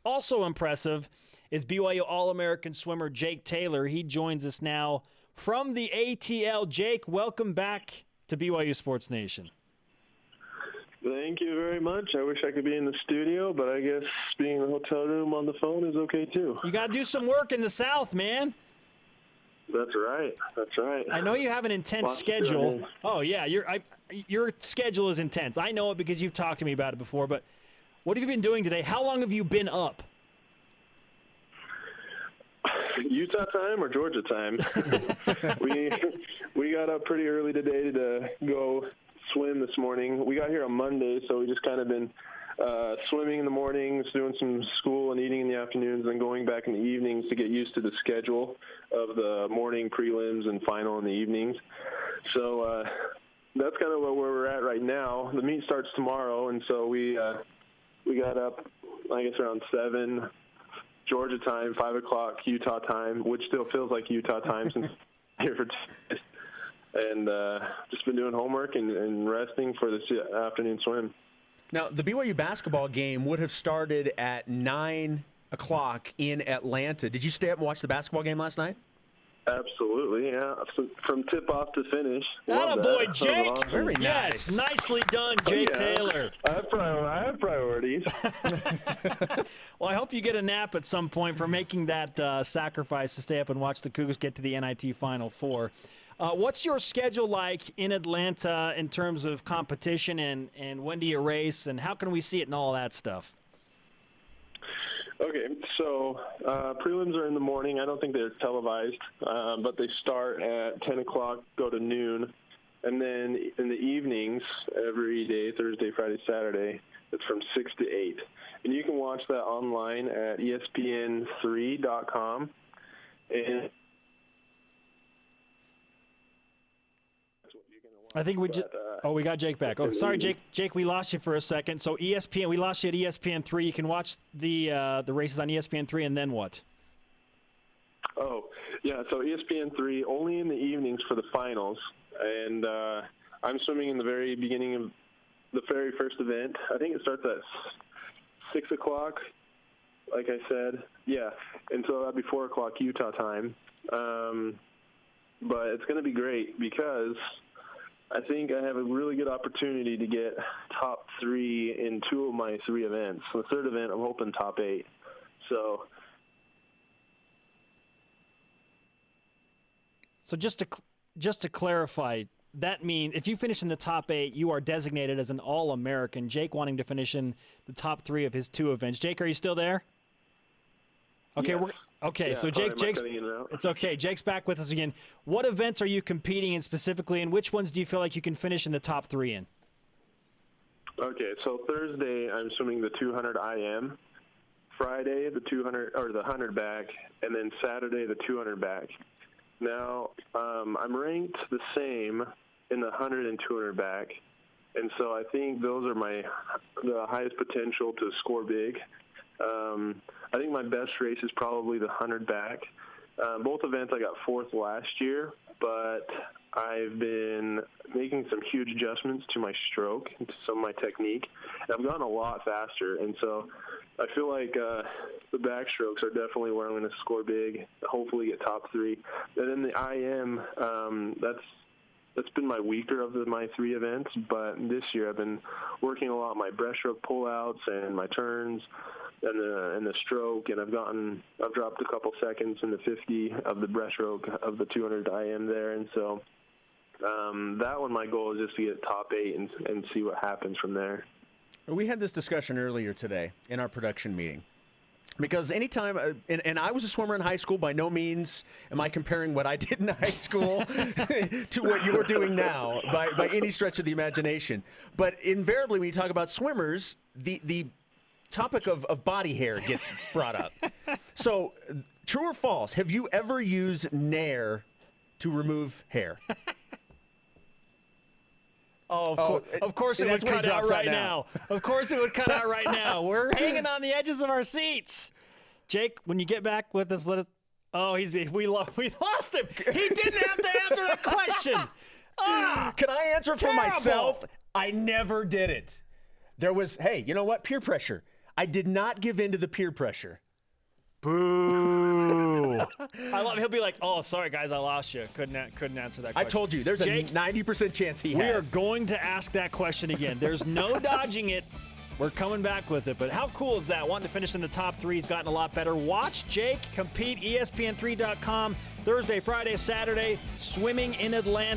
also impressive is BYU All-American swimmer Jake Taylor. He joins us now from the ATL. Jake, welcome back to BYU Sports Nation. Thank you very much. I wish I could be in the studio, but I guess being in the hotel room on the phone is okay too. You got to do some work in the South, man. That's right. I know you have an intense schedule. Oh, yeah. Your schedule is intense. I know it because you've talked to me about it before, but what have you been doing today? How long have you been up? Utah time or Georgia time? we got up pretty early today to go swim this morning. We got here on Monday, so we just kind of been swimming in the mornings, doing some school and eating in the afternoons, and then going back in the evenings to get used to the schedule of the morning prelims and final in the evenings. So that's kind of where we're at right now. The meet starts tomorrow, and so we got up, I guess, around 7 Georgia time, 5 o'clock Utah time, which still feels like Utah time since here for 2 days. And just been doing homework and resting for this afternoon swim. Now, the BYU basketball game would have started at 9 o'clock in Atlanta. Did you stay up and watch the basketball game last night? Absolutely, yeah. From tip-off to finish. Attaboy, Jake. Awesome. Very nice. Yes, nicely done, Jake Taylor. I have priorities. Well, I hope you get a nap at some point for making that sacrifice to stay up and watch the Cougars get to the NIT Final Four. What's your schedule like in Atlanta in terms of competition, and when do you race, and how can we see it and all that stuff? Okay, so prelims are in the morning. I don't think they're televised, but they start at 10 o'clock, go to noon. And then in the evenings, every day, Thursday, Friday, Saturday, it's from 6 to 8. And you can watch that online at ESPN3.com. And I think we we got Jake back. Oh, sorry, Jake. Jake, we lost you for a second. So ESPN, we lost you at ESPN3. You can watch the races on ESPN3, and then what? Oh, yeah. So ESPN3 only in the evenings for the finals, and I'm swimming in the very beginning of the very first event. I think it starts at 6 o'clock. Like I said, yeah, and so that'd be 4 o'clock Utah time. But it's going to be great because I think I have a really good opportunity to get top 3 in 2 of my 3 events. The third event, I'm hoping top 8. So just to clarify, that means if you finish in the top 8, you are designated as an All-American. Jake wanting to finish in the top 3 of his 2 events. Jake, are you still there? Okay, yes. Okay, yeah, so Jake's it's okay. Jake's back with us again. What events are you competing in specifically, and which ones do you feel like you can finish in the top 3 in? Okay, so Thursday I'm swimming the 200 IM, Friday the 200 or the 100 back, and then Saturday the 200 back. Now I'm ranked the same in the 100 and 200 back, and so I think those are the highest potential to score big. I think my best race is probably the 100 back. Both events I got 4th last year, but I've been making some huge adjustments to my stroke and to some of my technique. And I've gotten a lot faster, and so I feel like the backstrokes are definitely where I'm going to score big, hopefully get top 3. And then the IM, that's been my weaker of my 3 events, but this year I've been working a lot on my breaststroke pullouts and my turns and the stroke, and I've dropped a couple seconds in the 50 of the breaststroke of the 200 IM there, and so that one, my goal is just to get top 8 and see what happens from there. We had this discussion earlier today in our production meeting. Because anytime, and I was a swimmer in high school, by no means am I comparing what I did in high school to what you're doing now by any stretch of the imagination. But invariably, when you talk about swimmers, the topic of body hair gets brought up. So, true or false, have you ever used Nair to remove hair? Oh, of course it would cut out right now. Of course it would cut out right now. We're hanging on the edges of our seats. Jake, when you get back with us, let us. Oh, we lost him. He didn't have to answer that question. Can I answer it for myself? I never did it. There was, hey, you know what? Peer pressure. I did not give in to the peer pressure. Boo. I love. He'll be like, "Oh, sorry guys, I lost you. Couldn't answer that question." I told you, there's Jake, a 90% chance he we has. are going to ask that question again. There's no dodging it. We're coming back with it. But how cool is that? Wanting to finish in the top 3. He's gotten a lot better. Watch Jake compete. ESPN3.com. Thursday, Friday, Saturday. Swimming in Atlanta.